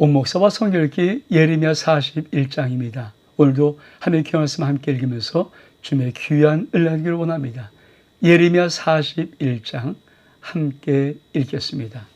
온 목사와 성경 읽기 예레미야 41장입니다. 오늘도 하나님의 귀한 말씀 함께 읽으면서 주님의 귀한 은혜를 나누기를 원합니다. 예레미야 41장 함께 읽겠습니다.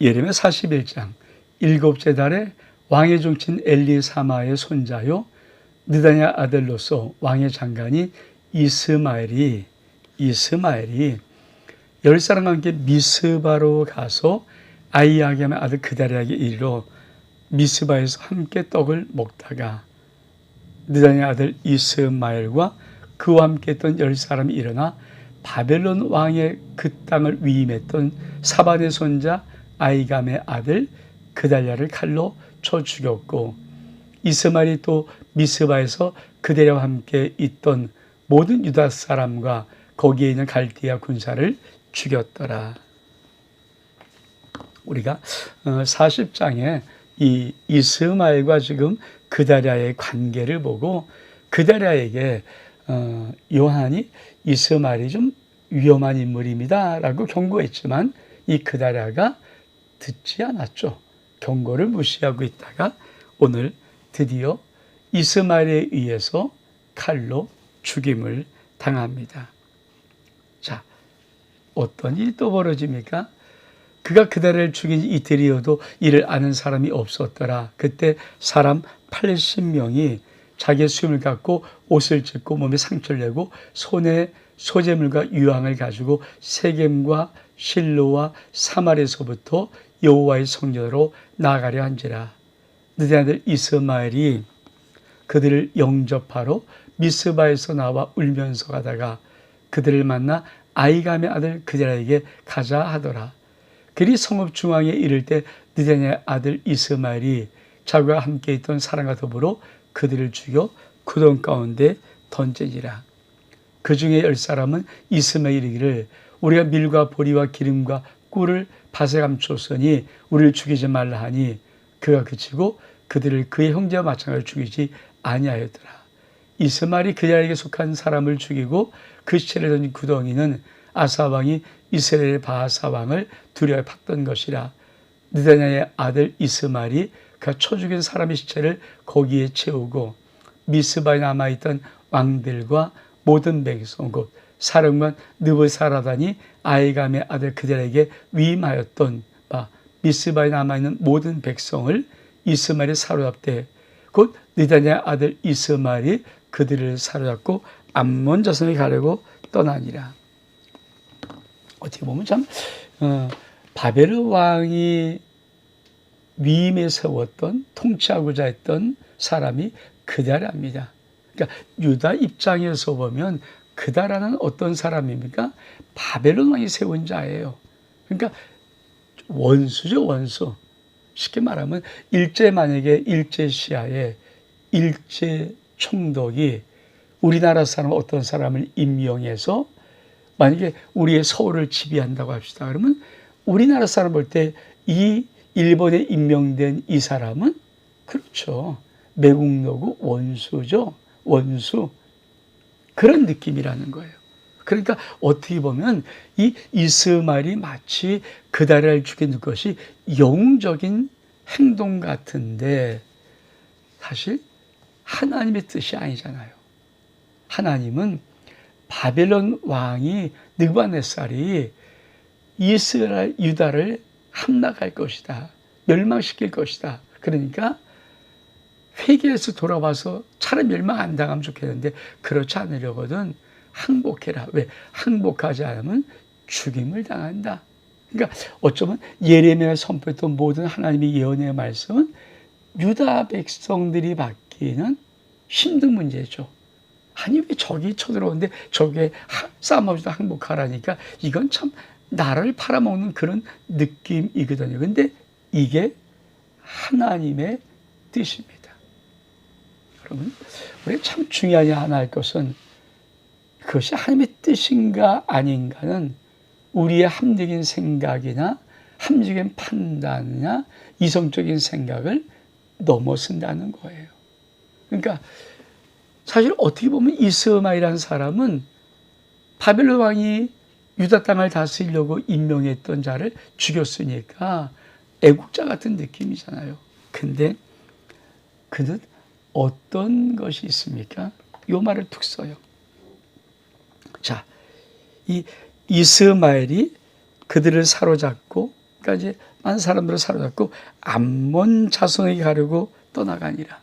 예레미야 41장 일곱째 달에 왕의 종친 엘리사마의 손자요 느다냐 아들로서 왕의 장관인 이스마엘이 열 사람과 함께 미스바로 가서 아이야겜의 아들 그다리에게 이르러 미스바에서 함께 떡을 먹다가 느다냐 아들 이스마엘과 그와 함께 했던 열 사람이 일어나 바벨론 왕의 그 땅을 위임했던 사반의 손자 아이감의 아들 그달랴를 칼로 쳐 죽였고, 이스마엘이 또 미스바에서 그다리와 함께 있던 모든 유다 사람과 거기에 있는 갈대아 군사를 죽였더라. 우리가 40장에 이 이스마엘과 지금 그다랴의 관계를 보고 그다랴에게 요한이 이스마엘이 좀 위험한 인물입니다 라고 경고했지만 이 그다랴가 듣지 않았죠. 경고를 무시하고 있다가 오늘 드디어 이스마엘에 의해서 칼로 죽임을 당합니다. 자, 어떤 일이 또 벌어집니까? 그가 그다리를 죽인 이틀이어도 이를 아는 사람이 없었더라. 그때 사람 80명이 자기의 수염을 갖고 옷을 찢고 몸에 상처를 내고 손에 소재물과 유황을 가지고 세겜과 실로와 사마리에서부터 여호와의 성전으로 나아가려 한지라. 느다냐 아들 이스마엘이 그들을 영접하러 미스바에서 나와 울면서 가다가 그들을 만나 아이감의 아들 그다랴에게 가자 하더라. 그리 성읍 중앙에 이를 때 느다냐 아들 이스마엘이 자기와 함께 있던 사람과 더불어 그들을 죽여 구덩 가운데 던지니라. 그 중에 10사람은 이스마엘이 이르기를 우리가 밀과 보리와 기름과 꿀을 밭에 감췄으니 우리를 죽이지 말라 하니 그가 그치고 그들을 그의 형제와 마찬가지로 죽이지 아니하였더라. 이스마엘이 그자에게 속한 사람을 죽이고 그 시체를 던진 구덩이는 아사 왕이 이스라엘의 바하사 왕을 두려워 팠던 것이라. 느다냐의 아들 이스마엘이 그가 쳐 죽인 사람의 시체를 거기에 채우고 미스바에 남아있던 왕들과 모든 백성 곧 사령관 느부사라단이 아이감의 아들 그들에게 위임하였던 바 미스바에 남아있는 모든 백성을 이스마엘이 사로잡되 곧 느다냐 아들 이스마엘이 그들을 사로잡고 암몬 자손에 가려고 떠나니라. 어떻게 보면 참 바벨론 왕이 위임에 세웠던 통치하고자 했던 사람이 그다랴입니다. 그러니까 유다 입장에서 보면 그다랴는 어떤 사람입니까? 바벨론 왕이 세운 자예요. 그러니까 원수죠, 원수. 쉽게 말하면 만약에 일제 시하에 일제 총독이 우리나라 사람 어떤 사람을 임명해서 만약에 우리의 서울을 지배한다고 합시다. 그러면 우리나라 사람 볼 때 이 일본에 임명된 이 사람은 그렇죠. 매국노고 원수죠. 원수. 그런 느낌이라는 거예요. 그러니까 어떻게 보면 이 이스마엘이 마치 그다랴를 죽이는 것이 영웅적인 행동 같은데 사실 하나님의 뜻이 아니잖아요. 하나님은 바벨론 왕이 느부갓네살이 이스라엘 유다를 함락할 것이다. 멸망시킬 것이다. 그러니까 회개해서 돌아와서 차라리 멸망 안 당하면 좋겠는데 그렇지 않으려거든 항복해라. 왜? 항복하지 않으면 죽임을 당한다. 그러니까 어쩌면 예레미야가 선포했던 모든 하나님의 예언의 말씀은 유다 백성들이 받기는 힘든 문제죠. 아니 왜 적이 쳐들어오는데 적에 싸움없이도 항복하라니까 이건 참 나라를 팔아먹는 그런 느낌이거든요. 근데 이게 하나님의 뜻입니다. 여러분, 우리 참 중요하게 하나 할 것은 그것이 하나님의 뜻인가 아닌가는 우리의 합리적인 생각이나 합리적인 판단이나 이성적인 생각을 넘어선다는 거예요. 그러니까 사실 어떻게 보면 이스마엘이라는 사람은 바벨론 왕이 유다 땅을 다스리려고 임명했던 자를 죽였으니까 애국자 같은 느낌이잖아요. 근데 그는 어떤 것이 있습니까? 요 말을 툭 써요. 자, 이 이스마엘이 그들을 사로잡고, 그러니까 이제 많은 사람들을 사로잡고 암몬 자손에게 가려고 떠나가니라.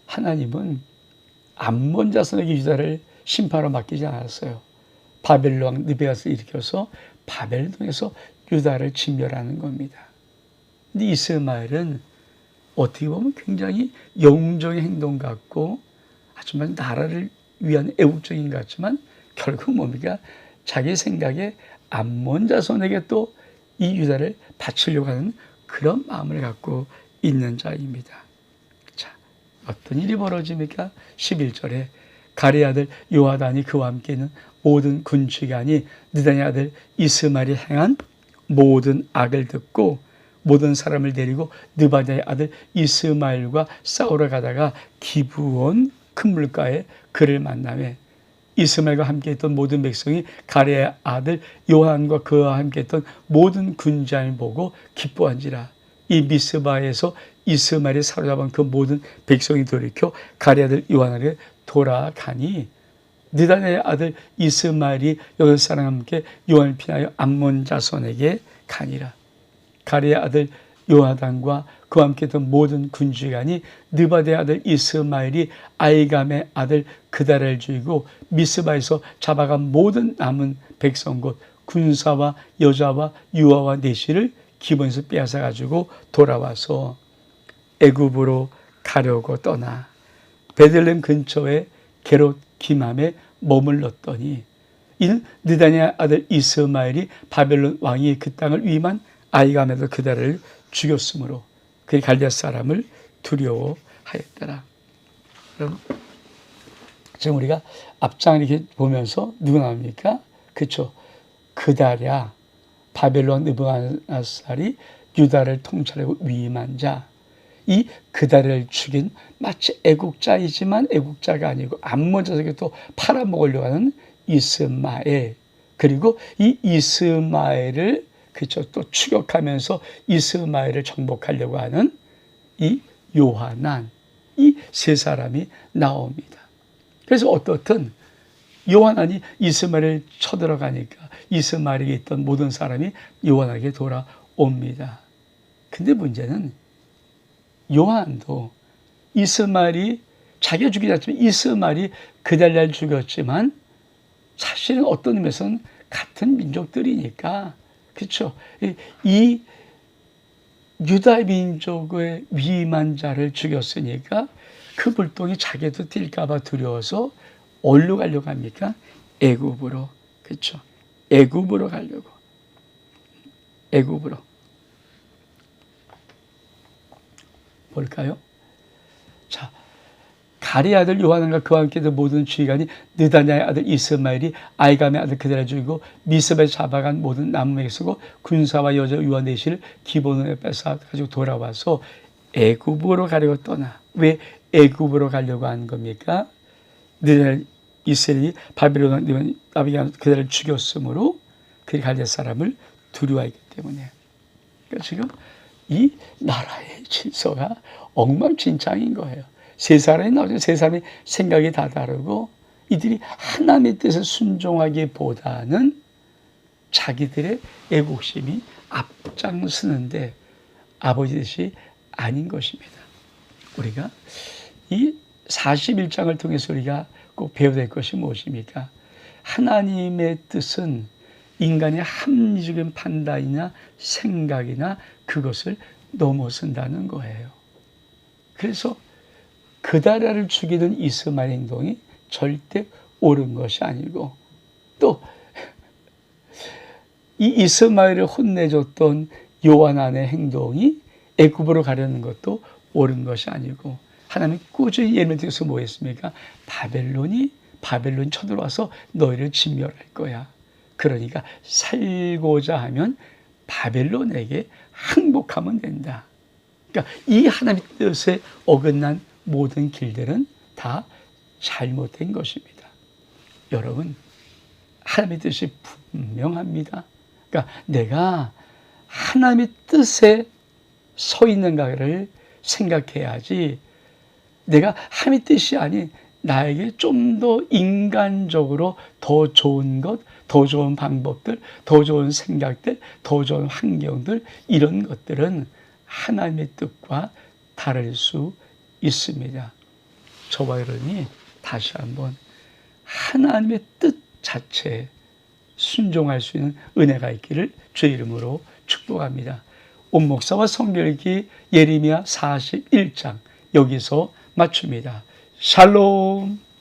하나님은 암몬 자손에게 유다를 심판으로 맡기지 않았어요. 바벨론 왕 느베갓을 일으켜서 바벨론에서 유다를 진멸하는 겁니다. 근데 이스마엘은 어떻게 보면 굉장히 영웅적인 행동 같고 하지만 나라를 위한 애국적인 것 같지만 결국 뭡니까? 자기 생각에 암몬 자손에게 또 이 유다를 바치려고 하는 그런 마음을 갖고 있는 자입니다. 자, 어떤 일이 벌어집니까? 11절에 가레 아들 요아단이 그와 함께 있는 모든 군주관이 느다냐 아들 이스마엘이 행한 모든 악을 듣고 모든 사람을 데리고 느바냐의 아들 이스마엘과 싸우러 가다가 기브온 큰 물가에 그를 만나매 이스마엘과 함께했던 모든 백성이 가레의 아들 요한과 그와 함께했던 모든 군자를 보고 기뻐한지라. 이 미스바에서 이스마엘이 사로잡은 그 모든 백성이 돌이켜 가레의 아들 요한에게 돌아가니 느다냐의 아들 이스마엘이 여덟 사람과 함께 요한을 피하여 암몬 자손에게 가니라. 가레의 아들 요아단과 그와 함께했던 모든 군주관이 느바데의 아들 이스마엘이 아이감의 아들 그다를 죽이고 미스바에서 잡아간 모든 남은 백성 곧 군사와 여자와 유아와 내시를 기본에서 빼앗아 가지고 돌아와서 애굽으로 가려고 떠나 베들레헴 근처에 게롯 기맘에 머물렀더니 이는 느다냐 아들 이스마엘이 바벨론 왕이 그 땅을 위임한 아이감의 아들 그다를 죽였으므로 그 갈대아 사람을 두려워하였더라. 그럼 지금 우리가 앞장을 이렇게 보면서 누구 나옵니까? 그렇죠. 그다랴 바벨론 느부갓네살이 유다를 통찰하고 위임한 자. 이 그다랴를 죽인 마치 애국자이지만 애국자가 아니고 암몬 자손에게 또 팔아먹으려고 하는 이스마엘. 그리고 이 이스마엘을 그렇죠. 또 추격하면서 이스마엘을 정복하려고 하는 이 요하난, 이 세 사람이 나옵니다. 그래서 어떻든 요하난이 이스마엘을 쳐들어가니까 이스마엘에게 있던 모든 사람이 요하난에게 돌아옵니다. 근데 문제는 요한도 이스마엘이 자기가 죽이지 않지만 이스마엘이 그달랴를 죽였지만 사실은 어떤 의미에서는 같은 민족들이니까 그렇죠. 이 유다 민족의 위임한 자를 죽였으니까 그 불똥이 자기도 뛸까 봐 두려워서 어디로 가려고 합니까? 애굽으로. 그렇죠. 애굽으로 가려고. 애굽으로. 볼까요? 자, 가리 아들 요하난과 그와 함께 모든 주의관이 느다냐의 아들 이스마엘이 아이감의 아들 그다를 죽이고 미스바에서 잡아간 모든 남에게 쓰고 군사와 여자 유아 내시를 기본에 뺏어 가지고 돌아와서 애굽으로 가려고 떠나. 왜 애굽으로 가려고 하는 겁니까? 느다냐 이스라엘이 바벨론 아비가 그다를 죽였으므로 그 갈대 사람을 두려워하기 때문에. 그러니까 지금 이 나라의 질서가 엉망진창인 거예요. 세 사람이 나오죠. 세 사람의 생각이 다 다르고 이들이 하나님의 뜻에 순종하기보다는 자기들의 애국심이 앞장서는데 아버지 뜻이 아닌 것입니다. 우리가 이 41장을 통해서 우리가 꼭 배워야 될 것이 무엇입니까? 하나님의 뜻은 인간의 합리적인 판단이나 생각이나 그것을 넘어선다는 거예요. 그래서 그다랴를 죽이는 이스마엘 행동이 절대 옳은 것이 아니고 또 이 이스마엘을 혼내줬던 요하난의 행동이 애굽으로 가려는 것도 옳은 것이 아니고 하나님이 꾸준히 예언을 드려서 뭐 했습니까? 바벨론이 쳐들어와서 너희를 진멸할 거야. 그러니까 살고자 하면 바벨론에게 항복하면 된다. 그러니까 이 하나님의 뜻에 어긋난 모든 길들은 다 잘못된 것입니다. 여러분, 하나님의 뜻이 분명합니다. 그러니까 내가 하나님의 뜻에 서 있는가를 생각해야지, 내가 하나님의 뜻이 아닌 나에게 좀 더 인간적으로 더 좋은 것, 더 좋은 방법들, 더 좋은 생각들, 더 좋은 환경들, 이런 것들은 하나님의 뜻과 다를 수 있습니다. 저와 여러분이 다시 한번 하나님의 뜻 자체에 순종할 수 있는 은혜가 있기를 주의 이름으로 축복합니다. 온 목사와 성결기 예레미야 41장 여기서 마칩니다. 샬롬.